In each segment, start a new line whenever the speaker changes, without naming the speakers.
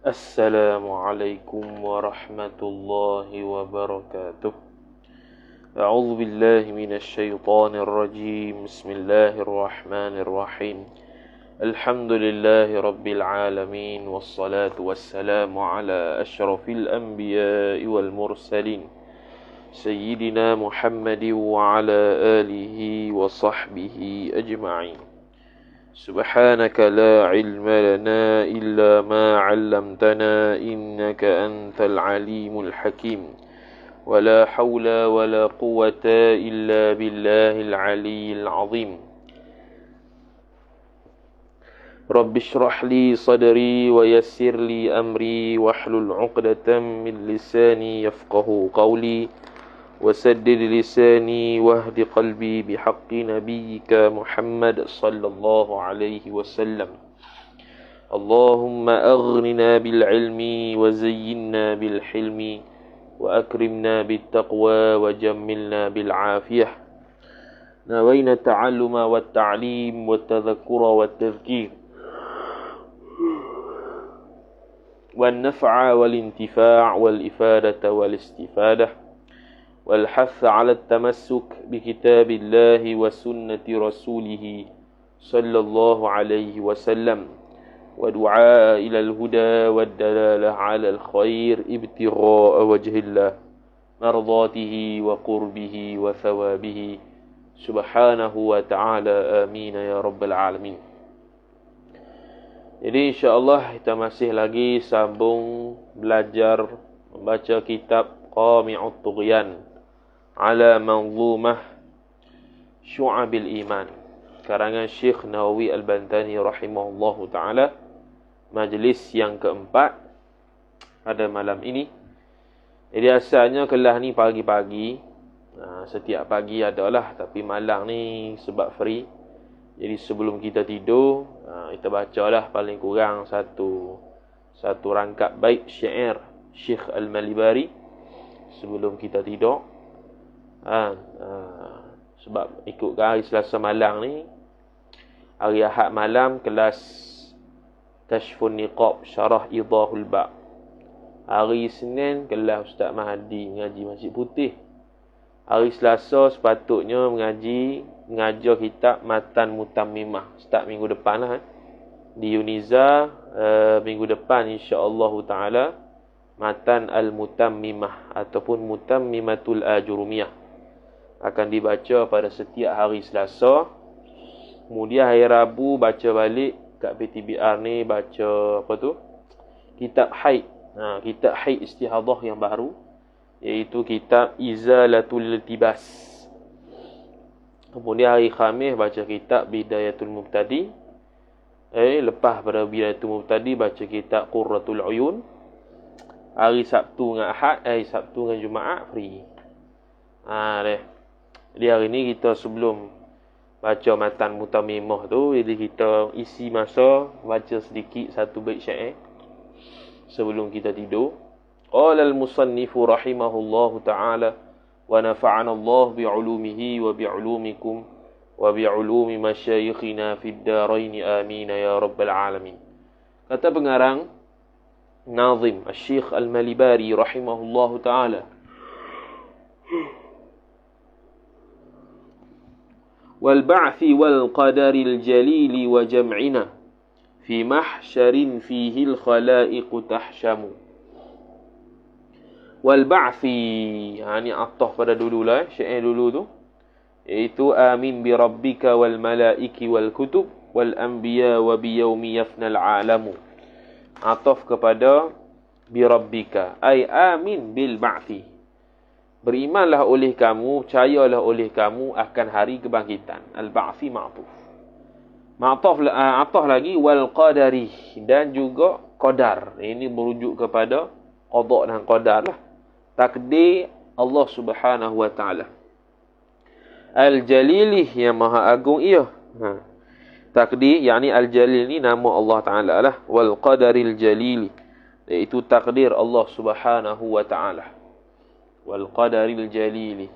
Assalamualaikum warahmatullahi wabarakatuh. A'udzu billahi minasy syaithanir rajim. Bismillahirrahmanirrahim. Alhamdulillahi rabbil alamin wassalatu wassalamu ala asyrafil anbiya'i wal mursalin sayyidina Muhammadin wa ala alihi wa sahbihi ajma'in. سبحانك لا علم لنا إلا ما علمتنا إنك أنت العليم الحكيم ولا حول ولا قوة إلا بالله العلي العظيم رب اشرح لي صدري ويسر لي أمري واحلل عقدة من لساني يفقه قولي وسدد لساني واهد قلبي بحق نبيك محمد صلى الله عليه وسلم اللهم أغننا بالعلم وزينا بالحلم وأكرمنا بالتقوى وجملنا بالعافية نوينا التعلم والتعليم والتذكر والتذكير والنفع والانتفاع والإفادة والاستفادة والحث على التمسك بكتاب الله وسنة رسوله صلى الله عليه وسلم ودعاء إلى الهدى والدلالة على الخير ابتغاء وجه الله مرضاته وقربه وثوابه سبحانه وتعالى آمين يا رب العالمين. Jadi insyaAllah kita masih lagi sambung belajar membaca kitab Qami'ut Tughyan ala manzumah Syu'abil Iman karangan Syekh Nawawi Al-Bantani rahimahullahu ta'ala, majlis yang keempat pada malam ini. Jadi asalnya kelas ni pagi-pagi, setiap pagi adalah, tapi malam ni sebab free, jadi sebelum kita tidur kita bacalah paling kurang satu rangkap bait syair Syekh Al-Malibari sebelum kita tidur. Sebab ikutkan hari Selasa malam ni, hari Ahad malam kelas Kashfun Niqab Syarah Idahul Ba'. Hari Isnin kelas Ustaz Mahdi mengaji Masjid Putih. Hari Selasa sepatutnya mengajar kitab Matan Mutammimah. Start minggu depan lah di Uniza. Minggu depan insya-Allah taala Matan Al-Mutammimah ataupun Mutammimatul Ajurumiyah akan dibaca pada setiap hari Selasa. Kemudian hari Rabu baca balik kat PTBR ni, baca apa tu? Kitab Haid. Kitab Haid Istihadah yang baru, iaitu kitab Izalatul Iltibas. Kemudian hari Khamis baca kitab Bidayatul Mubtadi. Lepas pada Bidayatul Mubtadi baca kitab Qurratul Uyun. Hari Sabtu dengan Ahad, Sabtu dengan Jumaat free. Jadi hari ni kita sebelum baca Matan Mutammimah tu, jadi kita isi masa baca sedikit satu bait syair sebelum kita tidur. Qala al-musannifu rahimahullahu ta'ala wa nafa'ana Allah bi'ulumihi wa bi'ulumikum wa bi'ulumi masyayikhina fid darain amin ya rabbal alamin. Kata pengarang Nazim Syekh Al-Malibari rahimahullahu ta'ala, wal ba'thi wal qadaril jalili wa jam'ina fi mahsyarin fihi al khalaiq tahsyamu. Wal ba'thi, ni atah pada dululah, syair dulu tu, iaitu amin bi rabbika wal malaiki wal kutub wal anbiya wa bi yaumi yafnal alamu. Ataf kepada bi rabbika, ay amin bil ba'thi, berimanlah oleh kamu, percayalah oleh kamu akan hari kebangkitan. Al-ba'thi ma'tuf. Ataf lagi wal qadari, dan juga qadar. Ini merujuk kepada qada dan qadar lah, takdir Allah Subhanahu wa taala. Al-Jalilih, yang maha agung ia. Takdir, yakni Al-Jalil ni nama Allah Taala lah. Wal qadaril jalili, iaitu takdir Allah Subhanahu wa taala. Wal qadaril jalili,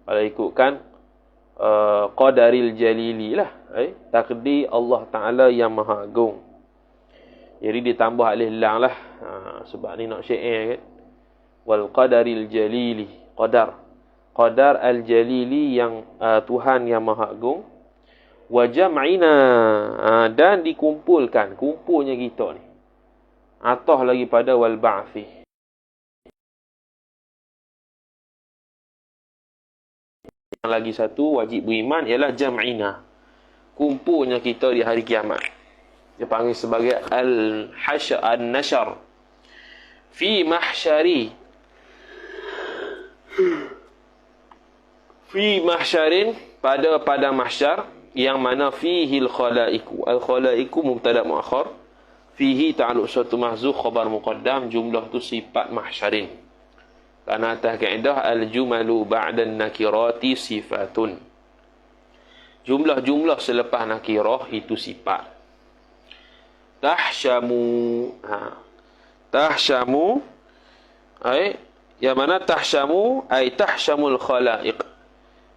kalau ikutkan qadaril jalili lah, takdir Allah Taala yang maha agung. Jadi ditambah alif lam lah. Sebab ni nak syair kan. Wal qadaril jalili. Qadar al-jalili yang Tuhan yang Maha Agung. Wa jam'ina. Dan dikumpulkan. Kumpulnya kita ni. Atah lagi pada wal ba'thi. Yang lagi satu wajib beriman ialah jam'ina. Kumpulnya kita di hari kiamat. Dia panggil sebagai al-hasyar, an-nashar. Fi mahsyari. Fi mahsyarin, pada mahsyar, yang mana fihi al-khalaiku. Al-khalaiku mubtada muakhar. Fihi ta'alluq suatu mahzuf khabar muqaddam, jumlah tu sifat mahsyarin. Karena atas kaedah al-jumalu ba'da nakirati sifatun. Jumlah-jumlah selepas nakirah itu sifat. Tahsyamu yang mana tahsyamu ay tahsyamul khalaiq,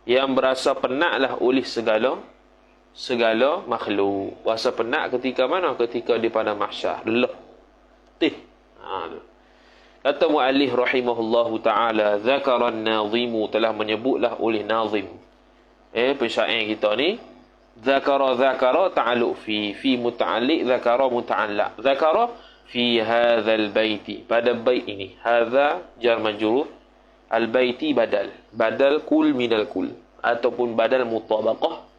yang berasa penatlah oleh segala makhluk. Berasa penat ketika mana? Ketika di pada mahsyar. Kata muallif rahimahullahu taala, zakaran nazimu, telah menyebutlah oleh nazim pensyair kita ni, zakara ta'alluq fi muta'alliq, zakara muta'allaq. Zakara fi hadzal baiti, pada bait ini. Hadza jar majrur, al baiti badal kul minal kul, ataupun badal mutabaqah.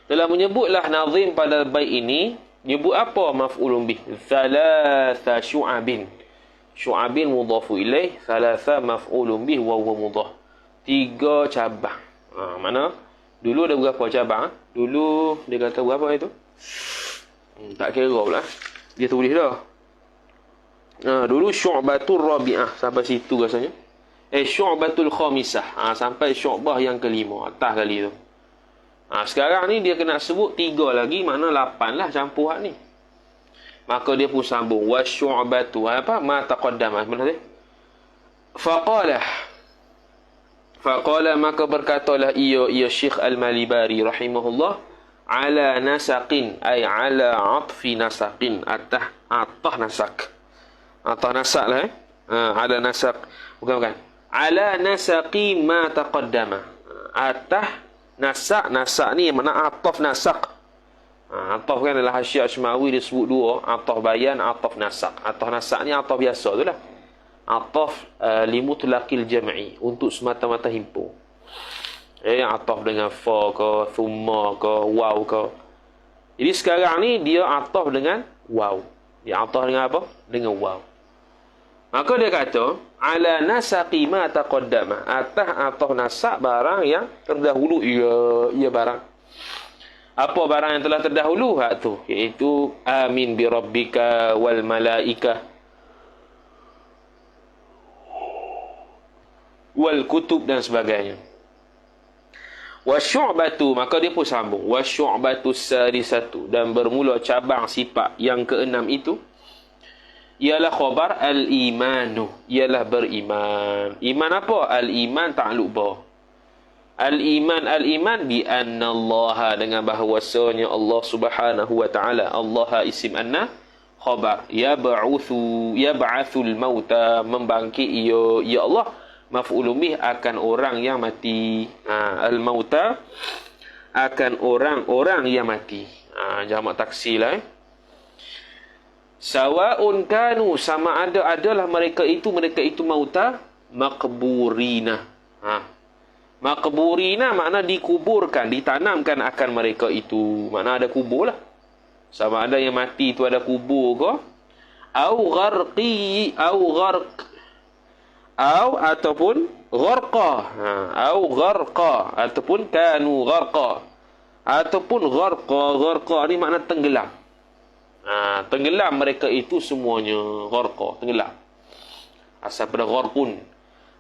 Telah menyebutlah nazim pada bait ini. Nyebut apa? Maf'ulun bih, thalatha syu'abin. Syu'abin mudhafu ilaih, thalatha maf'ulun bih wa huwa mudhaf. 3 cabang. Mana? Dulu ada berapa cabang? Dulu dia kata berapa itu? Tak kira pula. Dia tulis dah. Dulu syu'batul rabi'ah. Sampai situ rasanya. Syu'batul khamisah. Sampai syu'bah yang kelima. Atas kali tu. Sekarang ni dia kena sebut 3 lagi. Mana 8 lah campur hak ni. Maka dia pun sambung. Wa syu'batu. Apa? Ma taqaddamah. Mana dia? Faqala, maka berkatalah ia Syekh Al-Malibari rahimahullah, ala nasaqin, ay ala atfi nasaqin, atah nasak. Atah nasak lah ala nasaq. Bukan. Ala nasaqi ma taqaddama. Atah nasak ni mana ataf nasak. Ataf kan adalah hasyiah Ashmawi disebut 2, ataf bayan, ataf nasak. Ataf nasak ni ataf biasa tu lah. Ataf limutlaqil jam'i, untuk semata-mata himpun. Ataf dengan fa ke, thumma ke, waw ke. Jadi sekarang ni dia ataf dengan waw. Dia ataf dengan apa? Dengan waw. Maka dia kata, ala nasaqi ma taqaddama. Ataf nasak barang yang terdahulu. Ia barang. Apa barang yang telah terdahulu? Hak tu, iaitu amin bi rabbika wal malaikah wal kutub dan sebagainya. Wasyu'batu, maka dia pun sambung. Wasyu'batu sadisatu, dan bermula cabang sifat yang keenam itu ialah khabar al-imanu, ialah beriman. Iman apa? Al-iman ta'alluq ba. Al-iman bi anna Allah, dengan bahawasanya Allah Subhanahu wa taala. Allah isim anna, khabar yab'athul mauta, membangkit ya Allah. Maf'ulun bih, akan orang yang mati. Al-mauta, akan orang-orang yang mati. Jamak taksir lah. Sawa'un kanu, sama adalah mereka itu mauta maqburina. Maqburina makna dikuburkan, ditanamkan akan mereka itu. Makna ada kubur lah. Sama ada yang mati itu ada kubur ke, au gharq, ataupun gharqa, ataupun kanu gharqa, ataupun gharqa ni makna tenggelam. Tenggelam mereka itu semuanya, gharqa, tenggelam. Asal pada gharqun.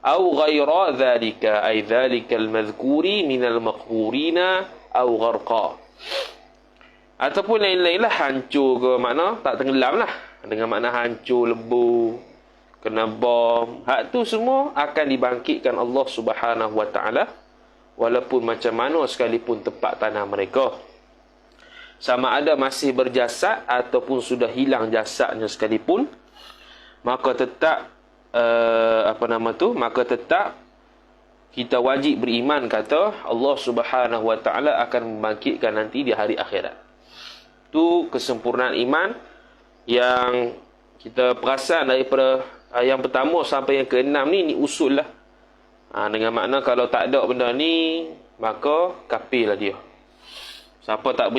Au ghaira dhalika, ay dhalika al-madhkuri minal maqburina, au gharqa. Ataupun lain-lain lah, hancur ke, makna tak tenggelam lah. Dengan makna hancur, lebu, kena bom. Hak tu semua akan dibangkitkan Allah Subhanahu wa taala, walaupun macam mana sekalipun tempat tanah mereka. sama ada masih berjasad ataupun sudah hilang jasadnya sekalipun, maka tetap maka tetap kita wajib beriman kata Allah Subhanahu wa taala akan membangkitkan nanti di hari akhirat. Itu kesempurnaan iman yang kita perasan daripada yang pertama sampai yang keenam ni usul lah. Dengan makna kalau tak ada benda ni, maka kafir lah dia. Siapa tak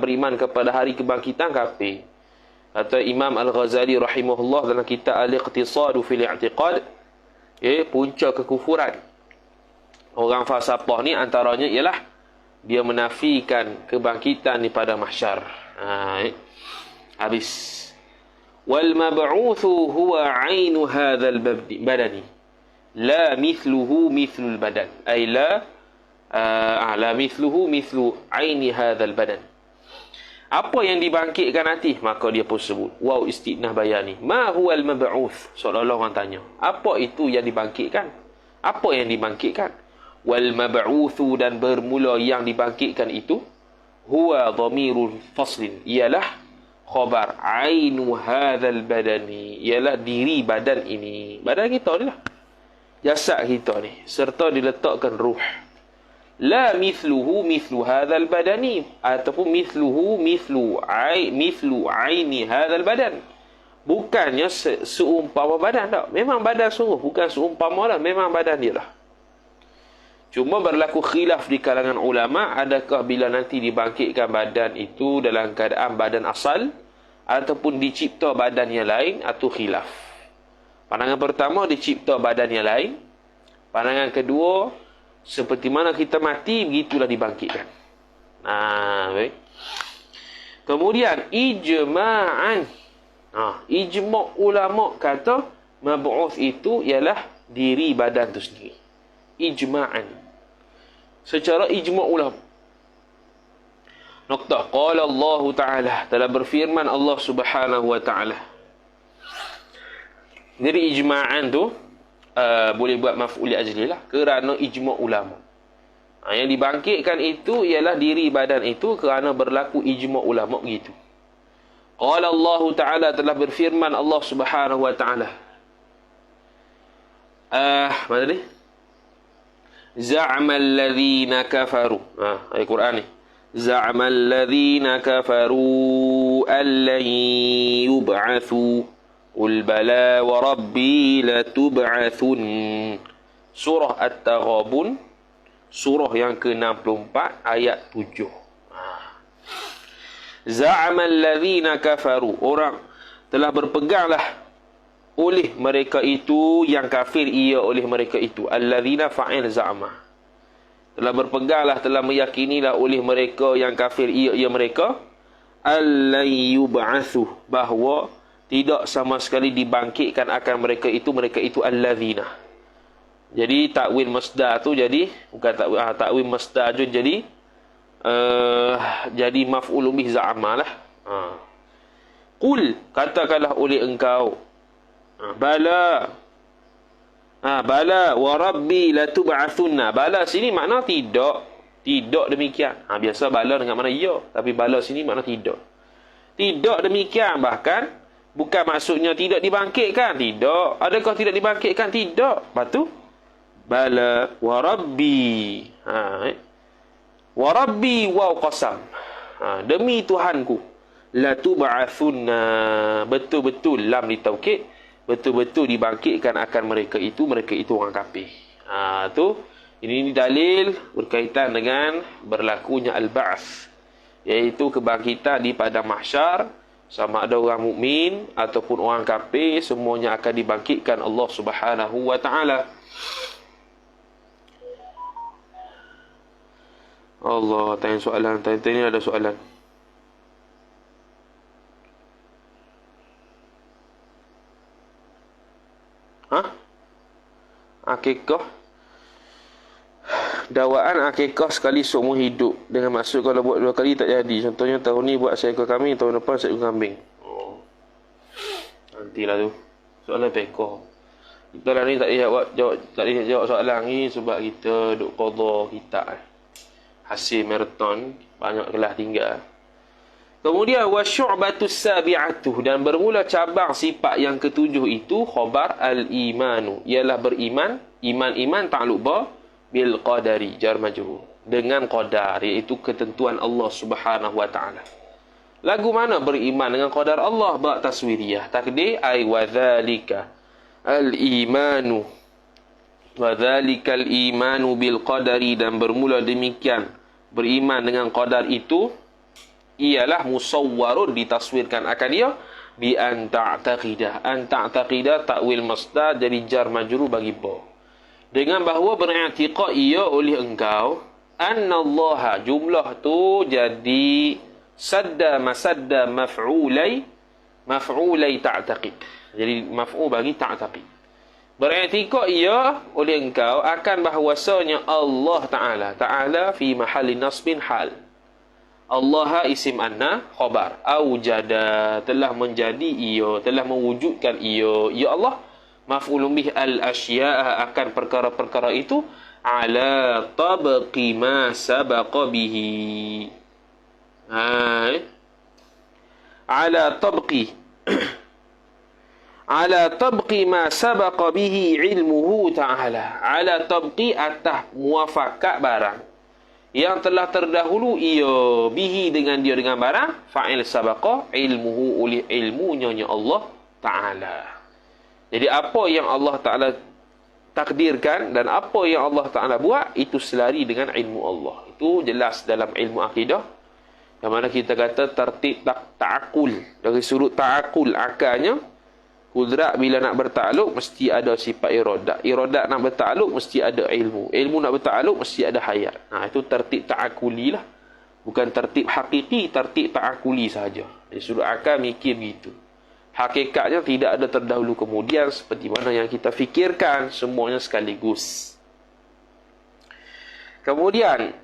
beriman kepada hari kebangkitan, kafir. Kata Imam Al-Ghazali rahimahullah dalam kitab Al-Iqtisad fil I'tiqad, punca kekufuran orang falsafah ni antaranya ialah dia menafikan kebangkitan di pada mahsyar. Habis. Wal mab'utsu huwa 'ainu hadzal badani la mithluhu mithlul badan, ay la mithluhu mithlu 'aini hadzal badan. Apa yang dibangkitkan nanti, maka dia pun sebut waw istinah bayani. Ma huwal mab'uts? Seolah-olah orang tanya, apa itu yang dibangkitkan? Apa yang dibangkitkan? Wal mab'utsu, dan bermula yang dibangkitkan itu, huwa dhamirul faslin, ialah khabar ainu hadzal badani, ialah diri badan ini. Badan kita ni lah, jasad kita ni, serta diletakkan ruh. La mithluhu mithlu hadzal badani, ataupun mithluhu mithlu aini hadzal badan. Bukannya seumpama badan tak. Memang badan sungguh, bukan seumpama lah, memang badan dia lah. Cuma berlaku khilaf di kalangan ulama, adakah bila nanti dibangkitkan badan itu dalam keadaan badan asal ataupun dicipta badan yang lain, atau khilaf. Pandangan pertama, dicipta badan yang lain. Pandangan kedua, seperti mana kita mati, begitulah dibangkitkan. Baik. Kemudian ijma'an. Ijma' ulama kata mab'uts itu ialah diri badan itu sendiri. Ijma'an. Secara ijma' ulama. Noktah. Qala Allah Ta'ala, telah berfirman Allah Subhanahu wa Ta'ala. Jadi ijma'an tu boleh buat maf'ul ajli lah, kerana ijma' ulama. Yang dibangkitkan itu ialah diri badan itu kerana berlaku ijma' ulama begitu. Qala Allah Ta'ala, telah berfirman Allah Subhanahu wa Ta'ala. Mana ni? Za'ama alladhina kafaru. Ayat Quran ni. Za'ama alladhina kafaru allan yub'athu. Qul bala wa rabbi latub'athun. Surah At-Taghabun, surah yang ke-64 ayat 7. Za'ama alladhina kafaru, orang telah berpeganglah oleh mereka itu yang kafir, ia oleh mereka itu. Alladhina fa'il za'ama, telah berpeganglah, telah meyakinilah oleh mereka yang kafir, ia mereka, allan yub'athu, bahawa tidak sama sekali dibangkitkan akan mereka itu alladhina. Jadi takwil masdar tu jadi bukan takwil masdar je, jadi maf'ul bih za'ama lah. Qul, katakanlah oleh engkau, bala. Bala wa rabbi latub'atsunna. Bala sini makna tidak. Tidak demikian. Biasa bala dengan makna ya, tapi bala sini makna tidak. Tidak demikian, bahkan bukan maksudnya tidak dibangkitkan. Tidak. Adakah tidak dibangkitkan? Tidak. Lepas tu bala wa rabbi. Wa rabbi wa qasam. Demi Tuhanku, latub'atsunna. Betul-betul lam ditaukid, betul-betul dibangkitkan akan mereka itu orang kafir. Ini dalil berkaitan dengan berlakunya al-ba'ts, iaitu kebangkitan di padang mahsyar. Sama ada orang mukmin ataupun orang kafir, semuanya akan dibangkitkan Allah Subhanahu wa Ta'ala. Allah tanya soalan, tanya ada soalan. Akikah, dakwaan akikah sekali seumur hidup, dengan maksud kalau buat 2 kali tak jadi. Contohnya tahun ni buat seekor kambing, tahun depan seekor kambing. Nantilah tu soalan pekoh. Kita lah ni tak boleh jawab soalan ni sebab kita duk qada kitab. Hasil maraton banyak kelas tinggal. Kemudian wasyu'batus sabi'atuh, dan bermula cabang sifat yang ketujuh itu khabar al-imanu, ialah beriman, iman ta'alluq bil qadari, jar majrur, dengan qadar, iaitu ketentuan Allah Subhanahu wa taala. Lagu mana beriman dengan qadar Allah? Ba taswiriyah, takdir ai wa dzalika al-imanu, wa dzalika al-imanu bil qadari, dan bermula demikian beriman dengan qadar itu ialah musawwarun, ditaswirkan akan dia bi an ta'taqidah. An ta'taqidah takwil masdar jadi jar majrur bagi ba, dengan bahawa beriktiqad ia oleh engkau annallaha, jumlah tu jadi sadda masadda maf'ulai ta'taqid, jadi maf'ul bagi ta'taqid. Beriktiqad ia oleh engkau akan bahawasanya Allah Ta'ala fi mahalli nasbin hal, Allah isim anna khabar, aujada, telah menjadi ia, telah mewujudkan ia, ya Allah, maf'ulun bih al-asya'a, akan perkara-perkara itu, ala tabqi ma sabaqa bihi, ala tabqi ala tabqi ma sabaqa bihi ilmuhu ta'ala, ala tabqi, atas muafakat barang yang telah terdahulu ia, bihi dengan dia, dengan barang, fa'il sabaqa, ilmuhu, oleh ilmunya Allah Ta'ala. Jadi apa yang Allah Ta'ala takdirkan dan apa yang Allah Ta'ala buat, itu selari dengan ilmu Allah. Itu jelas dalam ilmu akidah, yang mana kita kata tertib ta'akul, dari sudut ta'akul akalnya, kudrat bila nak bertakluk mesti ada sifat iradat, iradat nak bertakluk mesti ada ilmu, ilmu nak bertakluk mesti ada hayat. Itu tertib ta'akuli lah, bukan tertib hakiki, tertib ta'akuli sahaja. Dari sudut akal mikir begitu. Hakikatnya tidak ada terdahulu kemudian seperti mana yang kita fikirkan, semuanya sekaligus. Kemudian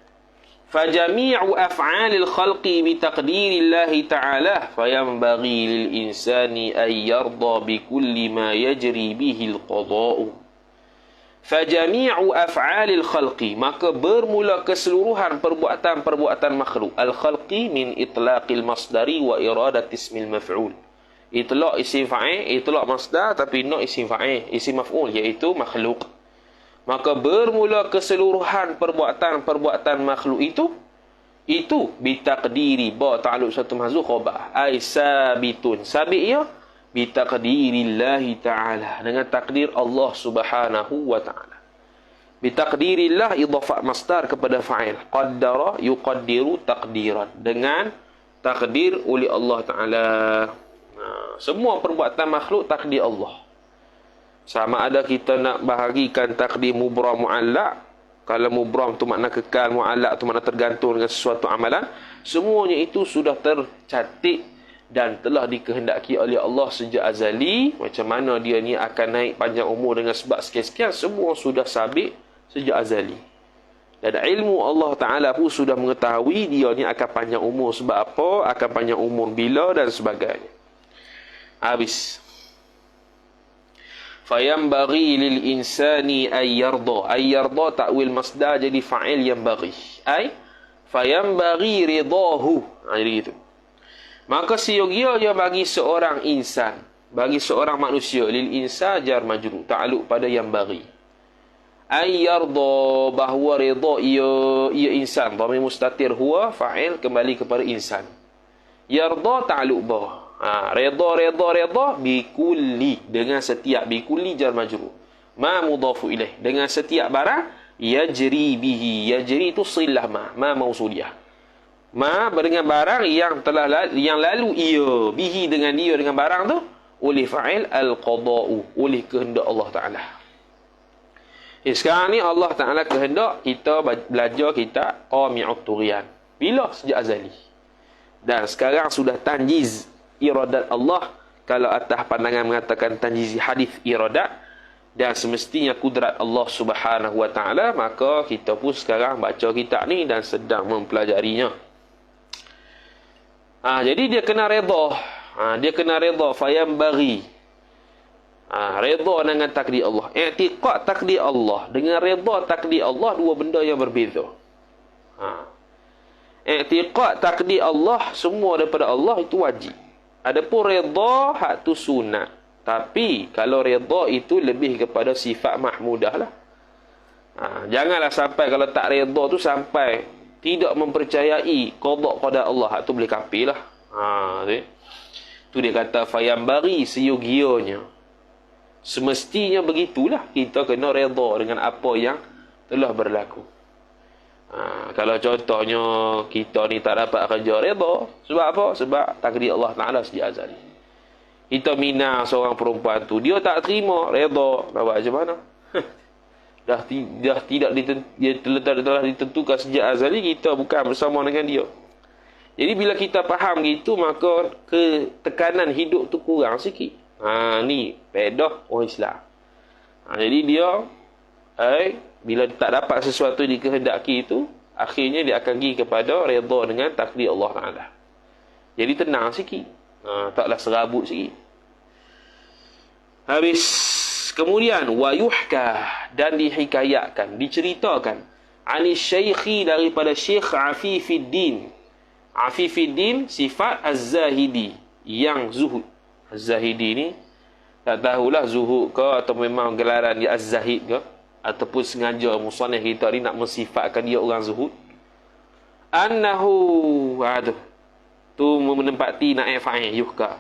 fajami'u af'alil khalqi bitaqdirillahi ta'ala fayanbaghi lil insani ay yarda bikulli ma yajri bihi al-qada'u. Fajami'u af'alil khalqi, maka bermula keseluruhan perbuatan-perbuatan makhluk. Al-khalqi min itlaqil masdari wa iradat ismil maf'ul. Itlaq isim fa'il, itlaq masdar, tapi no isim fa'il, isim maf'ul, iaitu makhluk. Maka bermula keseluruhan perbuatan-perbuatan makhluk itu bitaqdiri, ba ta'alluq satu mahzuf khabar, ai sabitun, sabit ia bitaqdirillahi ta'ala, dengan takdir Allah Subhanahu wa ta'ala. Bitaqdirillah idhafat masdar kepada fa'il, qaddara yuqaddiru taqdiran, dengan takdir oleh Allah Ta'ala. Semua perbuatan makhluk takdir Allah. Sama ada kita nak bahagikan takdir mubram mu'allaq, kalau mubram tu makna kekal, mu'allaq tu makna tergantung dengan sesuatu amalan, semuanya itu sudah tercatat dan telah dikehendaki oleh Allah sejak azali. Macam mana dia ni akan naik panjang umur dengan sebab sekian-sekian, semua sudah sabit sejak azali. Dan ilmu Allah Ta'ala pun sudah mengetahui dia ni akan panjang umur sebab apa, akan panjang umur bila dan sebagainya. Habis. Fayambaghi lil insani ay yarda. Ay yarda ta'wil masdar jadi fa'il yang baghi. Ay fayambaghi ridahu. Jadi itu. Maka seyogianya bagi seorang insan, bagi seorang manusia, lil insan jar majrur, ta'alluq pada yang baghi. Ay yarda, bahawa rida ia insan, dhamir mustatir huwa fa'il kembali kepada insan. Yarda ta'alluq ba. Reda bikulli, dengan setiap, bikulli jar majrur, ma mudhafu ilaih, dengan setiap barang, yajri bihi, yajri itu silah ma mausuliyah, ma dengan barang yang telah yang lalu ia, bihi dengan dia, dengan barang tu, oleh fa'il al-qada'u, oleh kehendak Allah Ta'ala. Sekarang ni Allah Ta'ala kehendak kita belajar kitab Qami'ut Tughyan. Bila? Sejak azali. Dan sekarang sudah tanjiz iradat Allah. Kalau atas pandangan mengatakan tanjizi hadis iradat, dan semestinya kudrat Allah Subhanahu wa Ta'ala, maka kita pun sekarang baca kitab ni dan sedang mempelajarinya. Jadi dia kena redha. Dia kena redha, fayambaghi. Redha dengan takdir Allah. I'tiqad takdir Allah dengan redha takdir Allah, dua benda yang berbeza. I'tiqad takdir Allah semua daripada Allah itu wajib. Adapun redha hak tu sunat. Tapi kalau redha itu lebih kepada sifat mahmudah lah. Janganlah sampai kalau tak redha tu sampai tidak mempercayai qada Allah, hak tu boleh kafir lah. Tu dia kata fayambari seyogianya. Semestinya begitulah, kita kena redha dengan apa yang telah berlaku. Kalau contohnya kita ni tak dapat kerja, redha. Sebab apa? Sebab takdir Allah Ta'ala sejak azali. Kita minang seorang perempuan tu, dia tak terima, redha. Nak buat macam mana? dah tidak telah ditentukan sejak azali, kita bukan bersama dengan dia. Jadi bila kita faham gitu, maka tekanan hidup tu kurang sikit. Ni pedah orang Islam. Jadi dia bila tak dapat sesuatu dikehendaki itu, akhirnya dia akan pergi kepada redha dengan takdir Allah Ta'ala. Jadi tenang sikit. Taklah serabut sikit. Habis. Kemudian wayuhka, dan dihikayatkan, diceritakan, ani syaikhi, daripada Syekh Afifiddin. Afifiddin sifat Az-Zahidi, yang zuhud. Az-Zahidi ni tak tahulah zuhud ke atau memang gelaran dia Az-Zahid ke, ataupun sengaja musannif kita ni nak mensifatkan dia orang zuhud. Annahu, tu menempati naib fa'il yuhka.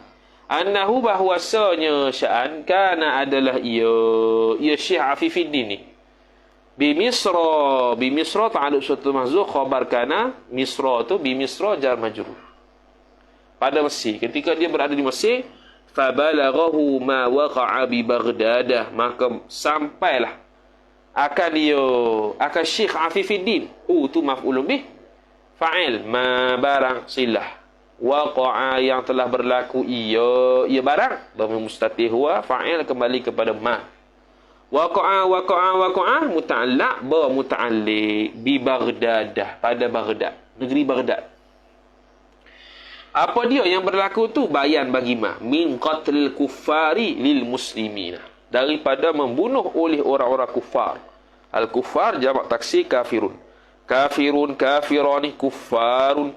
Annahu, bahwasanya sya'an kana adalah ia Syekh Afifiddin ni Bimisra ta'aluk suatu mahzuf khabar kana. Misra tu Bimisra jar majrur, pada Mesir. Ketika dia berada di Mesir, fabalaghahu ma waqa'a bi Baghdad, maka sampailah akan Syekh Afifiddin. Tu maf'ulun bih, fa'il ma barang silah, waqa'a yang telah berlaku ia barang, dhamir mustatir huwa, fa'il kembali kepada ma. Waqa'a muta'allaq ba muta'alliq bi Baghdad, pada Baghdad, negeri Baghdad. Apa dia yang berlaku tu? Bayan bagi ma, min qatlil kuffari lil muslimina, daripada membunuh oleh orang-orang kufar. Al kuffar jamak taksir kafirun, kafirani, kuffarun.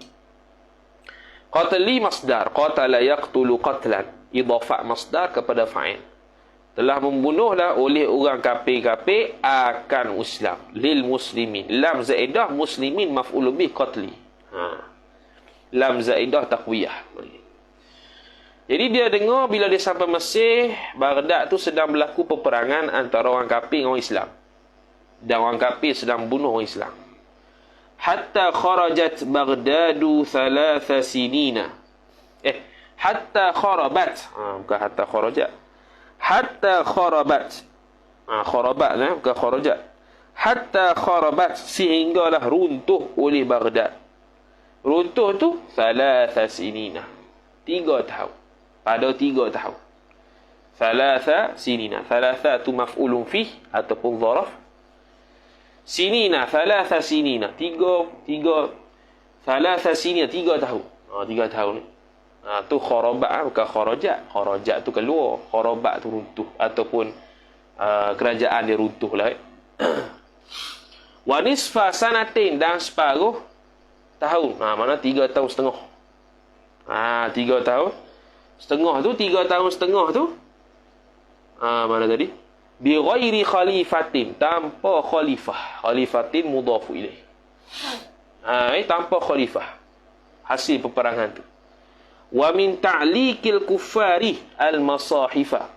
Qatli masdar, qatala yaqtulu qatlan, idhafah masdar kepada fa'il. Telah membunuhlah oleh orang kafir-kafir akan Islam, lil muslimin. Lam zaidah muslimin maf'ul bih qatli. Lam zaidah taqwiyah. Jadi dia dengar bila dia sampai Mesir, Baghdad tu sedang berlaku peperangan antara orang kafir dengan orang Islam. Dan orang kafir sedang bunuh orang Islam. Hatta kharajat Baghdadu 3 sinina. Hatta kharabat. Bukan hatta kharajat. Hatta kharabat. Kharabat bukan kharajat. Hatta kharabat, sehinggalah runtuh oleh Baghdad. Runtuh tu 3 sinina. 3 tahun. Pada 3 tahun. 3 sinina. 3 tu maf'ulun fih ataupun dharaf. Sinina, 3 sinina. 3 sinina, 3 tahun. 3 tahun ni. Tu kharabat, bukan kharajat. Kharajat tu keluar. Kharabat tu runtuh. Ataupun kerajaan dia runtuh lah. Wa nisfa sanatin, dan separuh tahun. Mana 3 tahun setengah. 3 tahun setengah tu. 3 tahun setengah tu. Mana tadi? Bi ghairi khalifatin, tanpa khalifah. Khalifatin mudhafu ilaih. Tanpa khalifah. Hasil peperangan tu. Wa min ta'liqil kuffari al-masahifa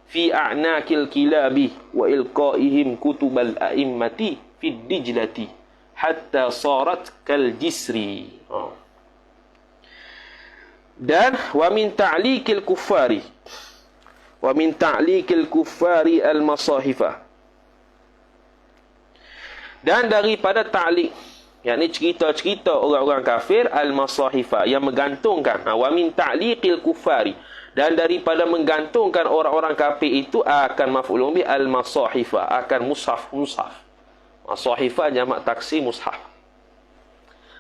fi a'naqil kilabi wa ilqa'ihim kutubal a'immati fi dijlati hatta sarat kal jisri. Dan wa min ta'liqil kuffari al-masahifa, dan daripada ta'liq, yakni cerita-cerita orang-orang kafir, al-masahifa, yang menggantungkan. Wa min ta'liqil kuffari, dan daripada menggantungkan orang-orang kafir itu akan maf'ulun bih al-masahifa, akan mushaf. Masahifa jamak taksir mushaf.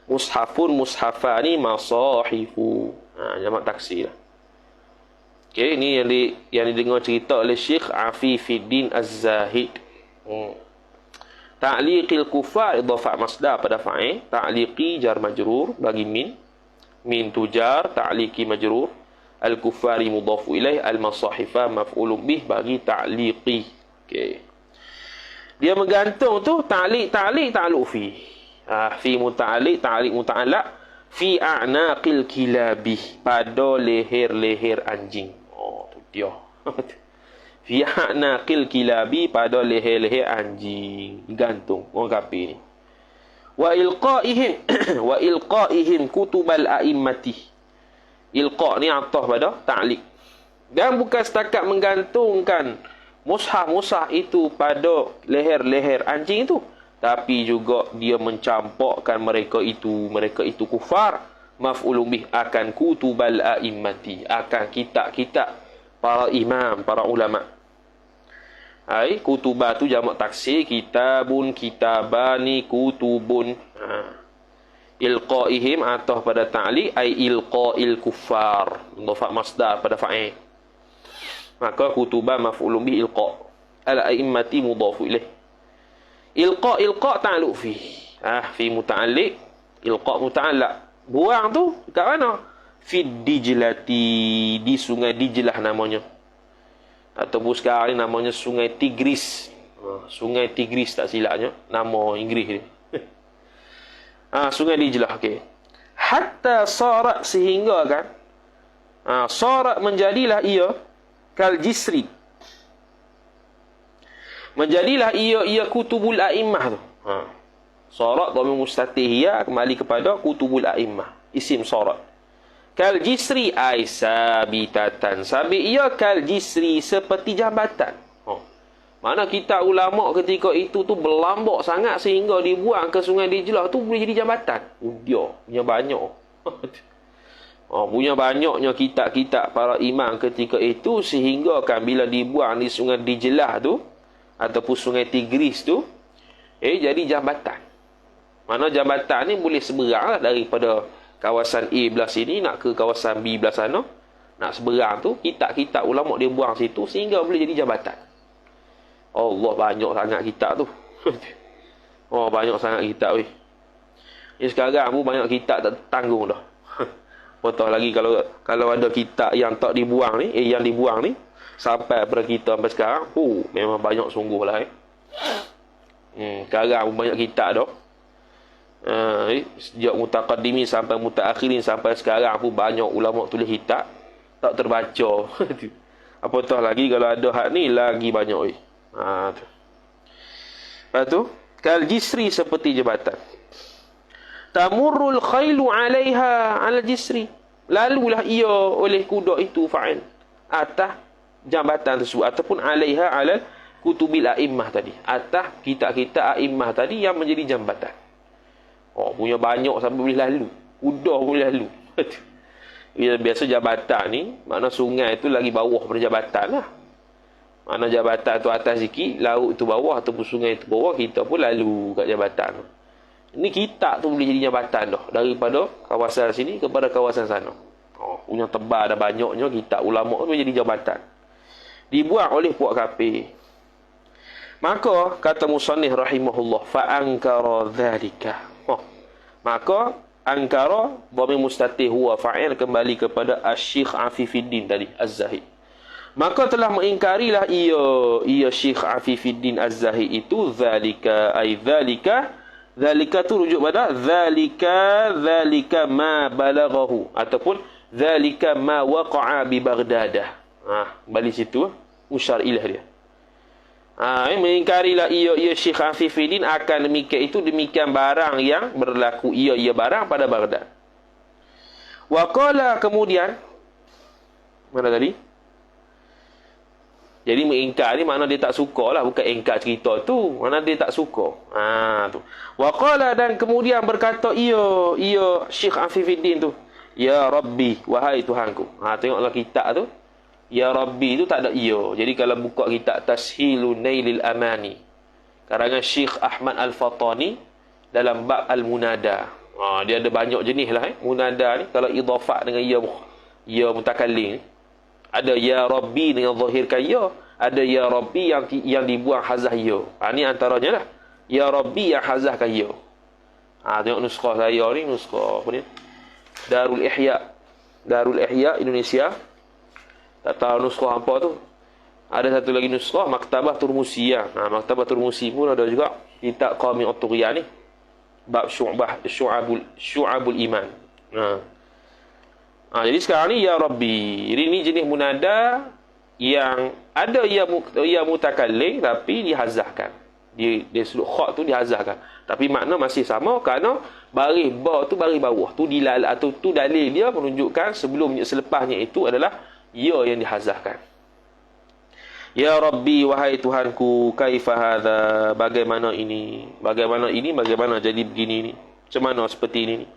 Mushafun, mushafani, masahifu. Jamak taksir lah. Okey, ni yang didengar cerita oleh Syekh Afifiddin Az-Zahid. Ta'liqil kufar idhafah masdar pada fa'il. Ta'liqi jar majrur bagi min. Min tujar, ta'liqi majrur. Al-kufari mudhafu ilaih, al-masahifa maf'ulun bih bagi ta'liqi. Okey. Dia menggantung tu ta'liq ta'alluq fi. Fi muta'alliq, ta'liq muta'allaq fi a'naqil kilabi, pada leher-leher anjing. Oh, tu dia. Fi a'naqil kilabi, pada leher-leher anjing. Gantung orang kafir ni. Wa ilqa'ihim kutubal a'immati. Ilqa' ni atah pada ta'liq. Dan bukan setakat menggantungkan mushaf-mushaf itu pada leher-leher anjing itu, tapi juga dia mencampakkan mereka itu kufar, maf'ulun bih, akan kutubal a'immati, akan kitab-kitab para imam, para ulama. Hai, kutubah tu jamak taksir, kitabun, kitabani, kutubun. Ilqa'ihim atah pada ta'liq, ay ilqa'il kuffar, mudhaf masdar pada fa'il. Maka kutubah maf'ulun bih ilqa', al-a'immati mudhafu ilaih. Ilqa' ta'alluq fi. Fi muta'alliq, ilqa' muta'allaq. Buang tu kat mana? Fi Dijlati, di sungai Dijlah namanya. Ataupun sekarang ni namanya sungai Tigris. Sungai Tigris tak silapnya, nama Inggeris ni. Sungai Dijlah, okey. Hatta sarat, sehingga kan, sarat menjadilah ia kal jisri. Menjadilah ia kutubul a'immah tu. Sarat dhamir mustatihiyah kembali kepada kutubul a'immah. Isim sarat. Kal jisri ay sabitatan. Sabit ia kal jisri, seperti jambatan. Mana kitab ulama ketika itu tu berlambak sangat sehingga dibuang ke sungai Dijlah tu boleh jadi jambatan. Dia punya banyak. Punya banyaknya kitab-kitab para imam ketika itu sehingga kan bila dibuang di sungai Dijlah tu ataupun sungai Tigris tu, jadi jambatan. Mana jambatan ni boleh seberang lah daripada kawasan A belah sini nak ke kawasan B belah sana. Nak seberang tu, kitab-kitab ulama dia buang situ sehingga boleh jadi jambatan. Allah, banyak sangat kitab tu. Banyak sangat kitab weh. Ni sekarang pun banyak kitab tak tanggung dah. Betul lagi kalau ada kitab yang tak dibuang ni, yang dibuang ni sampai pada kita sampai sekarang, memang banyak sungguh lah. Sekarang pun banyak kitab dah. Sejak mutaqaddimin sampai mutaakhirin sampai sekarang pun banyak ulama tulis kitab tak terbaca. Apatah lagi kalau ada hak ni lagi banyak weh. Lepas tu kal jisri, seperti jabatan. Tamurrul khailu 'alaiha 'ala jisri, lalulah ia oleh kuda itu fa'il atas jambatan tersebut, ataupun 'alaiha 'ala kutubil a'immah tadi, atas kitab-kitab a'immah tadi yang menjadi jambatan. Punya banyak sampai boleh lalu, kuda boleh lalu. Biasa jabatan ni makna sungai tu lagi bawah pada jabatan lah. Mana jabatan tu atas sikit, laut tu bawah, ataupun sungai tu bawah, kita pun lalu kat jabatan. Ini kitab tu boleh jadi jabatan dah, daripada kawasan sini kepada kawasan sana. Punya tebal dan banyaknya kitab ulama tu boleh jadi jabatan. Dibuang oleh puak kafir. Maka kata musannif rahimahullah, fa ankara dzalika. Maka ankara dhamir mustatih huwa fa'il, kembali kepada Asy-Syaikh Afifuddin tadi Az-Zahid. Maka telah mengingkarilah ia Syekh Afifuddin Az-Zahid itu zalika, ay zalika tu rujuk pada zalika ma balaghahu, ataupun zalika ma waqa'a bi Baghdad. Balik situ usyar ilah dia. Mengingkarilah ia Syekh Afifuddin akan demikian barang yang berlaku ia barang pada Baghdad. Wa qala, kemudian mana tadi? Jadi mengingkar ni makna dia tak suka lah, bukan ingkar cerita tu, makna dia tak suka. Tu. Wa qala, dan kemudian berkata ia Syekh Afifuddin tu, ya Rabbi, wahai Tuhanku. Tengoklah kitab tu, ya Rabbi tu tak ada ia. Jadi kalau buka kitab Tashilun Nailil Amani karangan Syekh Ahmad Al-Fatani dalam bab Al-Munada, dia ada banyak jenis lah. Munada ni kalau idhafat dengan ya mutakallim, ada ya Rabbi dengan zahirkan ya, ada ya Rabbi yang dibuang hazah ya. Ni antaranya lah. Ya Rabbi, yang hazahkan ya. Tengok nuskah saya ni, nuskah apa ni? Darul Ihya Indonesia. Tak tahu nuskah apa tu. Ada satu lagi nuskah Maktabah Turmusi ya. Maktabah Turmusi pun ada juga kitab Qami At-Tughyan ni. Bab Syu'abul Iman. Jadi sekarang ni ya Rabbi. Ini jenis munada yang ada ya mutakallim tapi dihazahkan. Dia suluk kha tu dihazahkan. Tapi makna masih sama kerana baris ba tu baris bawah tu dilal atau tu dalil dia menunjukkan selepasnya itu adalah ya yang dihazahkan. Ya Rabbi, wahai Tuhanku, kaifa hadza, bagaimana ini? Bagaimana jadi begini ni? Macam mana seperti ini ni?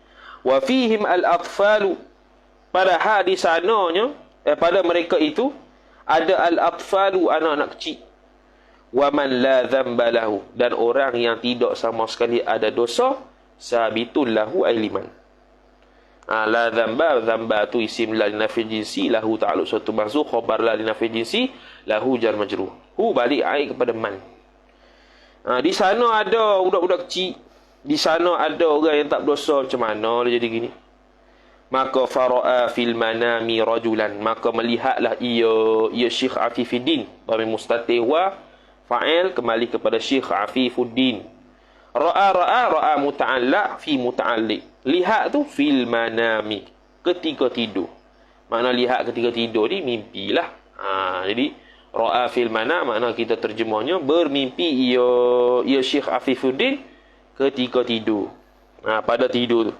Wa fihim al-atfalu, padahal di sananya pada mereka itu ada al-atfalu, anak-anak kecil. Wa man la dzamba lahu, dan orang yang tidak sama sekali ada dosa, sabitul lahu ay liman. La dzamba tu isim la linafi jinsi, lahu ta'alluq suatu mahzuf, khabar la linafi jinsi, lahu jar majrur. Balik ai kepada man. Di sana ada budak-budak kecil, di sana ada orang yang tak berdosa, macam mana dia jadi gini? Maka fara'a fil manami rajulan, maka melihatlah ia Syekh Afifuddin, dhamir mustatih wa fa'il kembali kepada Syekh Afifuddin. Ra'a muta'allaq fi muta'alliq. Lihat tu fil manami, ketika tidur. Makna lihat ketika tidur ni mimpilah. Jadi ra'a fil manam makna kita terjemahnya bermimpi ia Syekh Afifuddin ketika tidur. Pada tidur tu.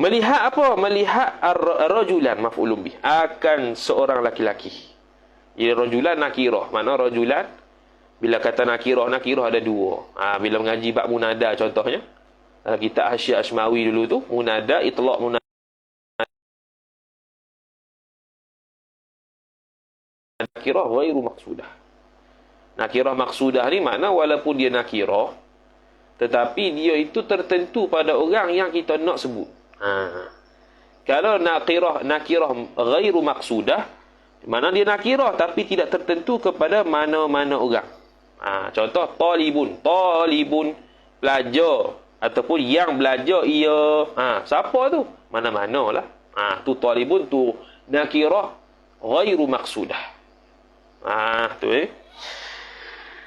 Melihat apa? Melihat rajulan maf'ulun bih, akan seorang laki-laki. Jadi rajulan nakirah. Makna rajulan bila kata nakirah ada dua. Bila mengaji bab munada contohnya, kitab Hasyiah Asmawi dulu tu, munada itlaq munada nakirah ghairu maqsudah. Nakirah maqsudah ni makna walaupun dia nakirah tetapi dia itu tertentu pada orang yang kita nak sebut. Kalau nakirah ghairu maqsudah, mana dia nakirah tapi tidak tertentu kepada mana-mana orang. Contoh talibun pelajar ataupun yang belajar ia. Siapa tu? Mana-mana lah. Tu talibun tu nakirah ghairu maqsudah. Tu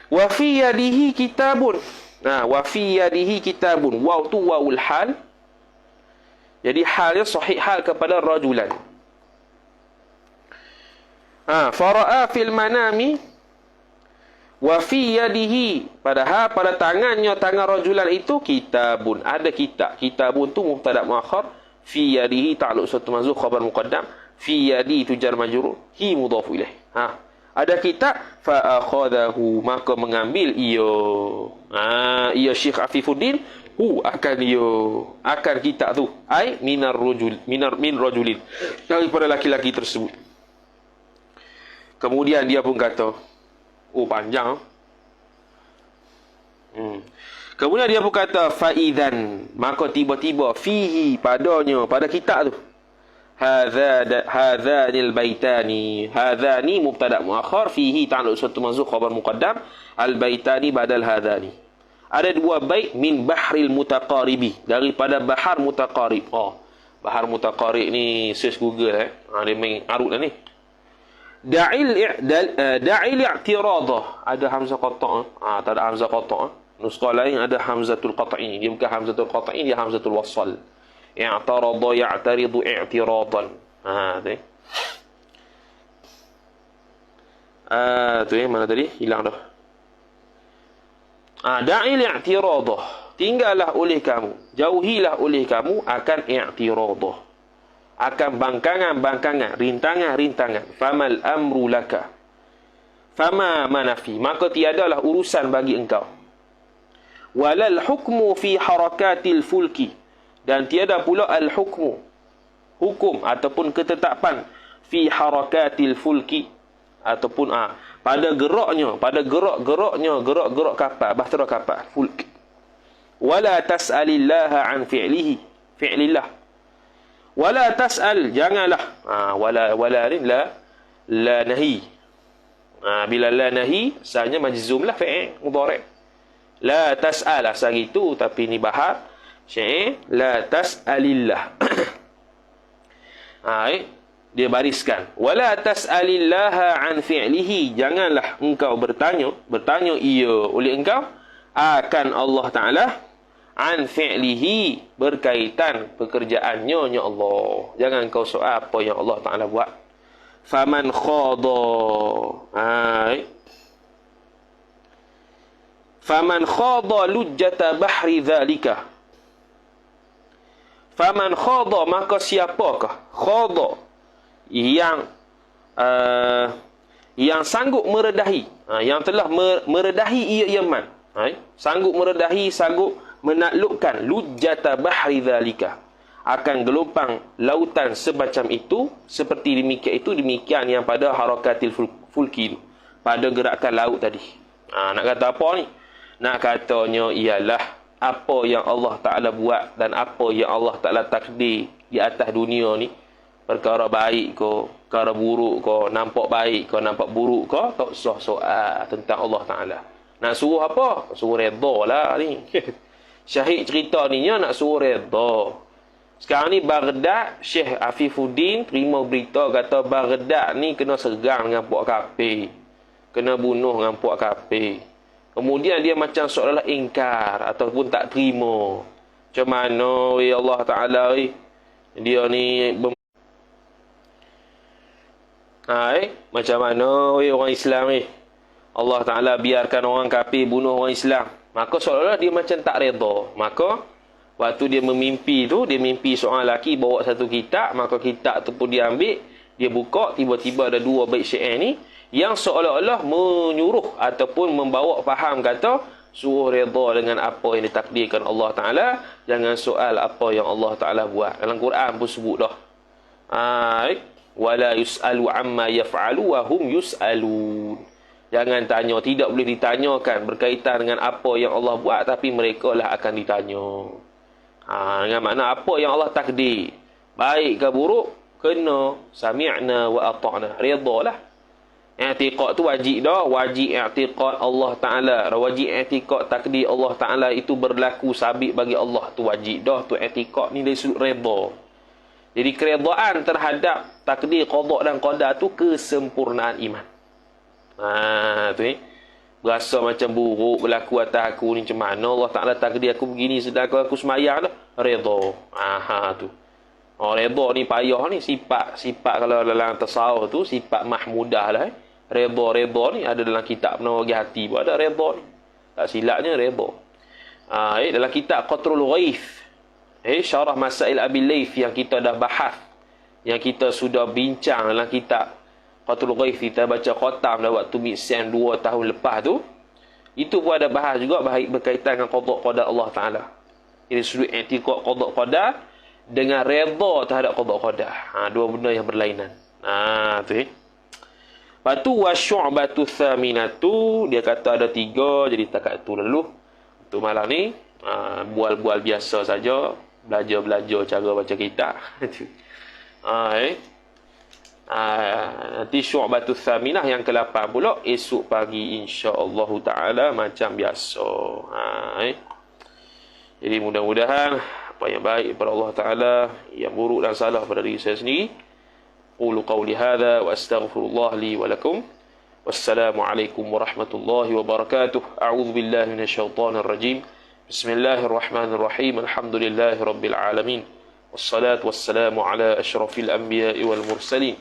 wa fi yadihi kitabun. Wa fi yadihi kitabun. Waw tu wawul hal. Jadi halnya sahih hal kepada rajulan. Fara'a fil manami wa fi yadihi, padahal pada tangannya, tangan rajulan itu kitabun, ada kitab. Kitabun tu mubtada muakhar, fi yadihi ta'alluq suatu mahzuf khabar muqaddam, fi yadi tu jar majrur, hi mudhaf ilaih. Ada kitab, fa akhadahu, maka mengambil ia Syekh Afifuddin akan kitab tu, ai min rajulin, daripada laki-laki tersebut. Kemudian dia pun kata, panjang. Kemudian dia pun kata, faidan, maka tiba-tiba fihi, padanya, pada kitab tu, hadhanil baitani, hadhani mubtada muakhar, fihi ta'alluq suatu mahzuf khabar muqaddam, al baitani badal hadhani. Ada dua bait min bahril mutaqaribi, daripada bahar mutaqarib. Bahar mutaqarib ni search Google dia main arut dah ni. Da'il i'tiradah, ada hamzah qata', tak ada hamzah qata'. Nuskah lain ada hamzatul qat'i, dia bukan hamzatul qat'i, dia hamzatul wasal. I'tarada ya'taridu i'tiradan. Tu mana tadi? Hilang dah. Da'il i'tiradah, tinggallah oleh kamu, jauhilah oleh kamu akan i'tiradah, akan bangkangan-bangkangan, rintangan-rintangan. Famal amru laka, fama manafi, maka tiadalah urusan bagi engkau. Walal hukmu fi harakatil fulki, dan tiada pula al hukmu, hukum ataupun ketetapan, fi harakatil fulki, ataupun pada gerak kapal, bahtera kapal, fulk. Wala tas'alillaha an fi'lillah. Wala tas'al, janganlah. Wala ni la nahi. Bila la nahi, asalnya majzum lah fi'il mudhari'. La tas'al asal itu, tapi ni bahar syair la tas'alillah. Dia bariskan, wala tas'alillaha an fi'lihi, janganlah engkau bertanya ia oleh engkau akan Allah Ta'ala an fi'lihi, berkaitan pekerjaannya ya Allah. Jangan kau soal apa yang Allah Ta'ala buat. Faman khada, faman khada lujjata bahri dhalika, faman khada, maka siapakah khada, yang sanggup meredahi, yang telah meredahi ia Yaman, sanggup meredahi, sanggup menaklukkan lujjata bahri dhalika, akan gelombang lautan semacam itu, seperti demikian yang pada harakatil fulki, pada gerakan laut tadi. Nak kata apa ni? Nak katanya ialah apa yang Allah Ta'ala buat dan apa yang Allah Ta'ala takdir di atas dunia ni, perkara baik ke, perkara buruk ke, nampak baik ke, nampak buruk ke, tak usah soal tentang Allah Ta'ala. Nak suruh apa? Suruh redha lah ni. Syahid cerita ni nak suruh redha. Sekarang ni Baghdad, Syekh Afifuddin terima berita kata Baghdad ni kena serang dengan puak kafir, kena bunuh dengan puak kafir. Kemudian dia macam seolah-olah ingkar ataupun tak terima. Macam mana Allah Ta'ala dia ni macam mana orang Islam ni Allah Ta'ala biarkan orang kafir bunuh orang Islam. Maka seolah-olah dia macam tak redha. Maka waktu dia memimpi tu, dia mimpi seorang lelaki bawa satu kitab. Maka kitab tu pun dia ambil, dia buka, tiba-tiba ada 2 bait syair ni yang seolah-olah menyuruh ataupun membawa faham kata suruh redha dengan apa yang ditakdirkan Allah Ta'ala, jangan soal apa yang Allah Ta'ala buat. Dalam Quran pun sebut dah, wala yus'alu amma yaf'alu wa hum yus'alun. Jangan tanya, tidak boleh ditanyakan berkaitan dengan apa yang Allah buat, tapi mereka lah akan ditanya. Dengan makna apa yang Allah takdir, baik ke buruk, kena sami'na wa ata'na, redha lah. I'tiqad tu wajib dah, wajib i'tiqad Allah Ta'ala, wajib i'tiqad takdir Allah Ta'ala itu berlaku sabit bagi Allah, tu wajib dah. Tu i'tiqad ni dari sudut redha. Jadi keredaan terhadap takdir qada dan qadar tu kesempurnaan iman. Tu ni berasa macam buruk berlaku atas aku ni, macam mana Allah Ta'ala takdir aku begini sedangkan aku semayang dah, redha. Tu redha ni payah ni, sifat kalau dalam tasawuf tu sifat mahmudah lah. Redha ni ada dalam kitab Penawar Hati pun ada redha ni, tak silapnya redha. Dalam kitab Qatrul Ghaith, syarah Masail Abil Layth yang kita dah bahas, yang kita sudah bincang dalam kitab Qatrul Ghaith, kita baca khatam dah waktu Mixen 2 tahun lepas tu, itu pun ada bahas juga berkaitan dengan qada qadar Allah Ta'ala. Ini sudut i'tiqad qada qadar dengan redha terhadap qada qadar. Dua benda yang berlainan. Tu Lepas tu wasyu'batu thaminatu, dia kata ada 3, jadi takat tu lalu. Untuk malam ni bual-bual biasa saja, belajar cara baca kitab. Nanti syu'batu thaminah yang ke-8 pula esok pagi insya-Allah taala macam biasa. Jadi mudah-mudahan apa yang baik pada Allah Ta'ala, yang buruk dan salah pada diri saya sendiri. Qulu qawli hadha wa astaghfirullah li wa lakum. Wassalamualaikum warahmatullahi wabarakatuh. A'udzu billahi minasyaitonir rajim. Bismillahirrahmanirrahim. Alhamdulillahi rabbil alamin. Wassalatu wassalamu ala asyrafil anbiya'i wal mursalin.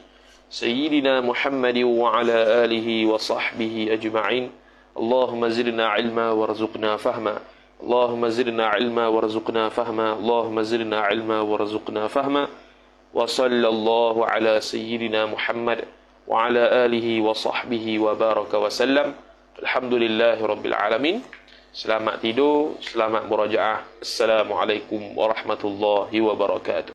Sayyidina Muhammadin wa ala alihi wa sahbihi ajma'in. Allahumma zidna ilma warzuqna fahma. اللهم زدنا علما وارزقنا فهما اللهم زدنا علما وارزقنا فهما وصلى الله على سيدنا محمد وعلى آله وصحبه وبارك وسلم الحمد لله رب العالمين. Selamat tidur, selamat murajaah. Assalamualaikum warahmatullahi wabarakatuh.